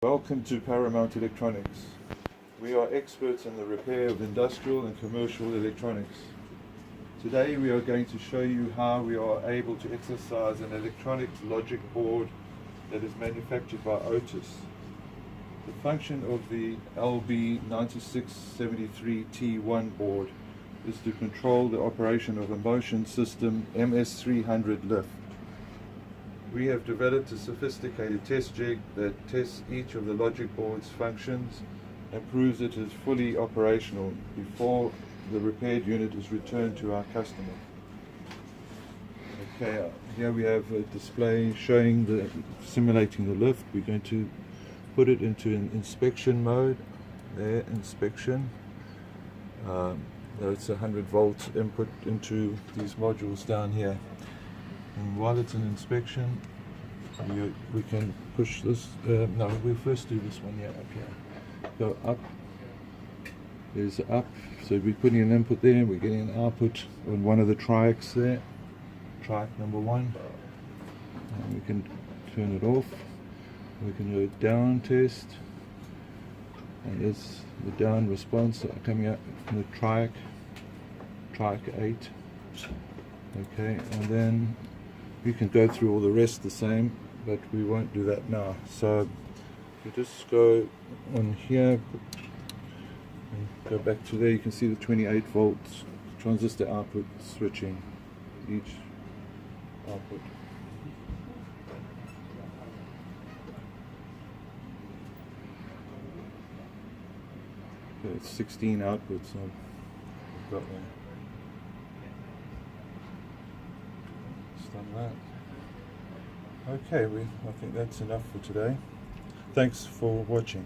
Welcome to Paramount Electronics. We are experts in the repair of industrial and commercial electronics. Today we are going to show you how we are able to exercise an electronic logic board that is manufactured by Otis. The function of the LB 9673T1 board is to control the operation of a motion system MS300 lift. We have developed a sophisticated test jig that tests each of the logic board's functions and proves it is fully operational before the repaired unit is returned to our customer. Okay, here we have a display showing simulating the lift. We're going to put it into an inspection mode. There, inspection. It's a 100-volt input into these modules down here. And while it's in inspection, we can push this. No, we'll first do this one here, up here. Go up. There's up. So we're putting an input there, and we're getting an output on one of the triacs there. Triac number 1. And we can turn it off. We can do a down test. And there's the down response coming out from the triac 8. Okay, and then you can go through all the rest the same, but we won't do that now. So you just go on here and go back to there. You can see the 28 volts transistor output switching each output. Okay, it's 16 outputs. So I've got one. Done that. Okay, I think that's enough for today. Thanks for watching.